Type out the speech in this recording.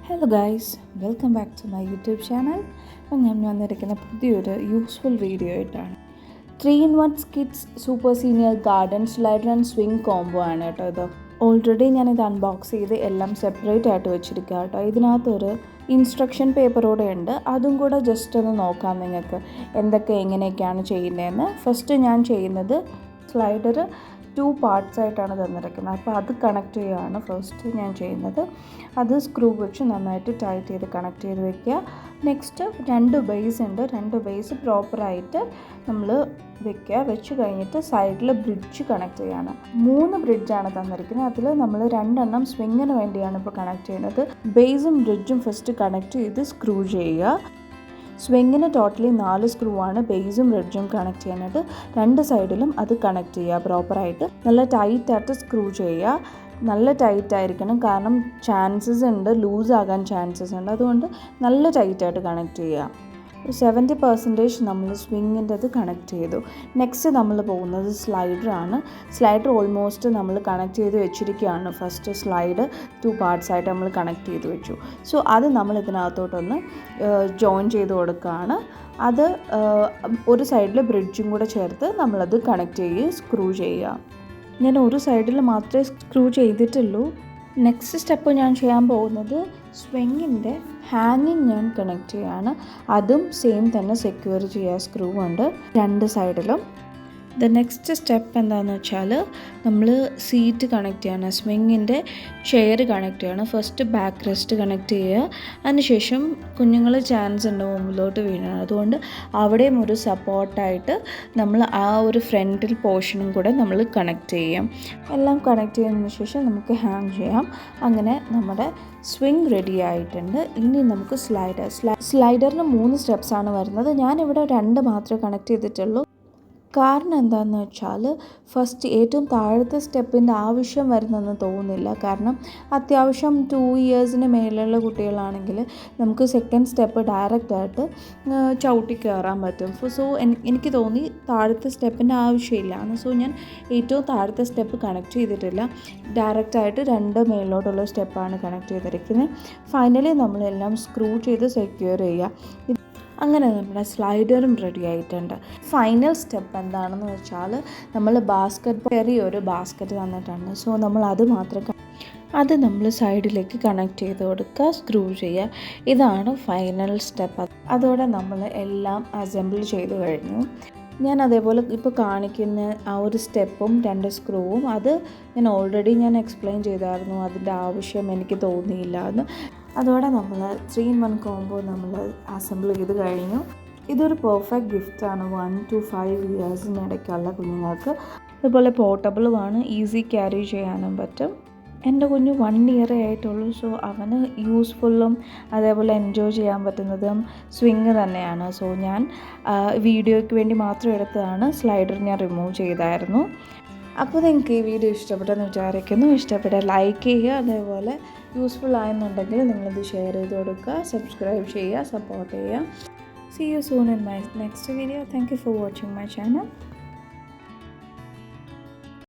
Hello guys, welcome back to my YouTube channel. അപ്പം ഞാൻ വന്നിരിക്കുന്ന പുതിയൊരു യൂസ്ഫുൾ വീഡിയോ ആയിട്ടാണ്. 3-in-1 kids super senior garden slider and swing combo ആണ് കേട്ടോ ഇത്. ഓൾറെഡി ഞാനിത് അൺബോക്സ് ചെയ്ത് എല്ലാം സെപ്പറേറ്റ് ആയിട്ട് വെച്ചിരിക്കുക കേട്ടോ. ഇതിനകത്തൊരു ഇൻസ്ട്രക്ഷൻ പേപ്പറോടെ ഉണ്ട്, അതും കൂടെ ജസ്റ്റ് ഒന്ന് നോക്കാം നിങ്ങൾക്ക് എങ്ങനെയൊക്കെയാണ് ചെയ്യുന്നതെന്ന്. ഫസ്റ്റ് ഞാൻ ചെയ്യുന്നത് സ്ലൈഡർ 2 പാർട്സ് ആയിട്ടാണ് തന്നിരിക്കുന്നത്. അപ്പോൾ അത് കണക്ട് ചെയ്യുകയാണ് ഫസ്റ്റ് ഞാൻ ചെയ്യുന്നത്. അത് സ്ക്രൂ വെച്ച് നന്നായിട്ട് ടൈറ്റ് ചെയ്ത് കണക്ട് ചെയ്ത് വെക്കുക. നെക്സ്റ്റ് 2 ബേസ് ഉണ്ട്, 2 ബേസ് പ്രോപ്പറായിട്ട് നമ്മൾ വെച്ച് കഴിഞ്ഞിട്ട് സൈഡിൽ ബ്രിഡ്ജ് കണക്ട് ചെയ്യുകയാണ്. 3 ബ്രിഡ്ജാണ് തന്നിരിക്കുന്നത്. അതിൽ നമ്മൾ 2 എണ്ണം സ്വിങ്ങിന് വേണ്ടിയാണ് ഇപ്പോൾ കണക്ട് ചെയ്യുന്നത്. ബേസും ബ്രിഡ്ജും ഫസ്റ്റ് കണക്ട് ചെയ്ത് സ്ക്രൂ ചെയ്യുക. സ്വിങ്ങിന് ടോട്ടലി 4 സ്ക്രൂ ആണ് ബേസും ബ്രിഡ്ജും കണക്ട് ചെയ്യാനായിട്ട്. 2 സൈഡിലും അത് കണക്ട് ചെയ്യുക പ്രോപ്പറായിട്ട്. നല്ല ടൈറ്റായിട്ട് സ്ക്രൂ ചെയ്യുക. നല്ല ടൈറ്റ് ആയിരിക്കണം, കാരണം ചാൻസസ് ഉണ്ട്, ലൂസ് ആകാൻ ചാൻസസ് ഉണ്ട്. അതുകൊണ്ട് നല്ല ടൈറ്റായിട്ട് കണക്ട് ചെയ്യുക. 70% നമ്മൾ സ്വിങ്ങിൻ്റെത് കണക്ട് ചെയ്തു. നെക്സ്റ്റ് നമ്മൾ പോകുന്നത് സ്ലൈഡറാണ്. സ്ലൈഡർ ഓൾമോസ്റ്റ് നമ്മൾ കണക്ട് ചെയ്ത് വെച്ചിരിക്കുകയാണ്. ഫസ്റ്റ് സ്ലൈഡ് 2 പാർട്സ് ആയിട്ട് നമ്മൾ കണക്ട് ചെയ്ത് വെച്ചു. സോ അത് നമ്മൾ ഇതിനകത്തോട്ടൊന്ന് ജോയിൻ ചെയ്ത് കൊടുക്കുകയാണ്. അത് ഒരു സൈഡിൽ ബ്രിഡ്ജും കൂടെ ചേർത്ത് നമ്മളത് കണക്ട് ചെയ്യുക, സ്ക്രൂ ചെയ്യുക. ഞാൻ ഒരു സൈഡിൽ മാത്രമേ സ്ക്രൂ ചെയ്തിട്ടുള്ളൂ. നെക്സ്റ്റ് സ്റ്റെപ്പ് ഞാൻ ചെയ്യാൻ പോകുന്നത് സ്വിങ്ങിൻ്റെ ഹാങ്ങിങ് ഞാൻ കണക്ട് ചെയ്യുകയാണ്. അതും സെയിം തന്നെ സെക്യൂർ ചെയ്യുക സ്ക്രൂ കൊണ്ട് 2 സൈഡിലും. നെക്സ്റ്റ് സ്റ്റെപ്പ് എന്താണെന്ന് വെച്ചാൽ നമ്മൾ സീറ്റ് കണക്ട് ചെയ്യണം. സ്വിങ്ങിൻ്റെ ചെയർ കണക്ട് ചെയ്യണം. ഫസ്റ്റ് ബാക്ക് റെസ്റ്റ് കണക്ട് ചെയ്യുക. അതിനുശേഷം കുഞ്ഞുങ്ങൾ ചാൻസ് ഉണ്ട് മുമ്പിലോട്ട് വീഴണം. അതുകൊണ്ട് അവിടെയും ഒരു സപ്പോർട്ടായിട്ട് നമ്മൾ ആ ഒരു ഫ്രണ്ടിൽ പോർഷനും കൂടെ നമ്മൾ കണക്ട് ചെയ്യാം. എല്ലാം കണക്ട് ചെയ്തതിന് ശേഷം നമുക്ക് ഹാങ് ചെയ്യാം. അങ്ങനെ നമ്മുടെ സ്വിങ് റെഡി ആയിട്ടുണ്ട്. ഇനി നമുക്ക് സ്ലൈഡറിന് 3 സ്റ്റെപ്സാണ് വരുന്നത്. ഞാനിവിടെ 2 മാത്രമേ കണക്ട് ചെയ്തിട്ടുള്ളൂ. കാരണം എന്താണെന്ന് വെച്ചാൽ ഫസ്റ്റ് ഏറ്റവും താഴത്തെ സ്റ്റെപ്പിൻ്റെ ആവശ്യം വരുന്നെന്ന് തോന്നുന്നില്ല. കാരണം അത്യാവശ്യം 2 ഇയേഴ്സിന് മേലുള്ള കുട്ടികളാണെങ്കിൽ നമുക്ക് സെക്കൻഡ് സ്റ്റെപ്പ് ഡയറക്റ്റായിട്ട് ചവിട്ടി കയറാൻ പറ്റും. സോ എനിക്ക് തോന്നി താഴത്തെ സ്റ്റെപ്പിൻ്റെ ആവശ്യമില്ല. സോ ഞാൻ ഏറ്റവും താഴത്തെ സ്റ്റെപ്പ് കണക്ട് ചെയ്തിട്ടില്ല. ഡയറക്റ്റായിട്ട് 2 മേലോട്ടുള്ള സ്റ്റെപ്പാണ് കണക്ട് ചെയ്തിരിക്കുന്നത്. ഫൈനലി നമ്മളെല്ലാം സ്ക്രൂ ചെയ്ത് സെക്യൂർ ചെയ്യുക. അങ്ങനെ നമ്മുടെ സ്ലൈഡറും റെഡി ആയിട്ടുണ്ട്. ഫൈനൽ സ്റ്റെപ്പ് എന്താണെന്ന് വെച്ചാൽ നമ്മൾ ചെറിയൊരു ബാസ്ക്കറ്റ് തന്നിട്ടുണ്ട്. സോ നമ്മൾ അത് നമ്മൾ സൈഡിലേക്ക് കണക്ട് ചെയ്ത് കൊടുക്കുക, സ്ക്രൂ ചെയ്യുക. ഇതാണ് ഫൈനൽ സ്റ്റെപ്പ്. അതോടെ നമ്മൾ എല്ലാം അസംബിൾ ചെയ്ത് കഴിഞ്ഞു. ഞാൻ അതേപോലെ ഇപ്പോൾ കാണിക്കുന്ന ആ ഒരു സ്റ്റെപ്പും 2 സ്ക്രൂവും അത് ഞാൻ എക്സ്പ്ലെയിൻ ചെയ്തായിരുന്നു. അതിൻ്റെ ആവശ്യം എനിക്ക് തോന്നിയില്ല എന്ന്. അതോടെ നമ്മൾ 3-in-1 കോംബോ നമ്മൾ അസംബിൾ ചെയ്ത് കഴിഞ്ഞു. ഇതൊരു പെർഫെക്റ്റ് ഗിഫ്റ്റാണ് 1 to 5 ഇയേഴ്സിനിടയ്ക്കുള്ള കുഞ്ഞുങ്ങൾക്ക്. അതുപോലെ പോർട്ടബിളുമാണ്, ഈസി ക്യാരി ചെയ്യാനും പറ്റും. എൻ്റെ കുഞ്ഞ് 1 ഇയറേ ആയിട്ടുള്ളൂ. സോ അവന് യൂസ്ഫുള്ളും അതേപോലെ എൻജോയ് ചെയ്യാൻ പറ്റുന്നതും സ്വിങ് തന്നെയാണ്. സോ ഞാൻ വീഡിയോയ്ക്ക് വേണ്ടി മാത്രം എടുത്തതാണ്. സ്ലൈഡർ ഞാൻ റിമൂവ് ചെയ്തായിരുന്നു. അപ്പോൾ നിങ്ങൾക്ക് ഈ വീഡിയോ ഇഷ്ടപ്പെട്ടെന്ന് വിചാരിക്കുന്നു. ഇഷ്ടപ്പെട്ടാൽ ലൈക്ക് ചെയ്യുക. അതേപോലെ യൂസ്ഫുൾ ആയെന്നുണ്ടെങ്കിൽ നിങ്ങളിത് ഷെയർ ചെയ്ത് കൊടുക്കുക, സബ്സ്ക്രൈബ് ചെയ്യുക, സപ്പോർട്ട് ചെയ്യുക. See you soon in my next video. Thank you for watching my channel.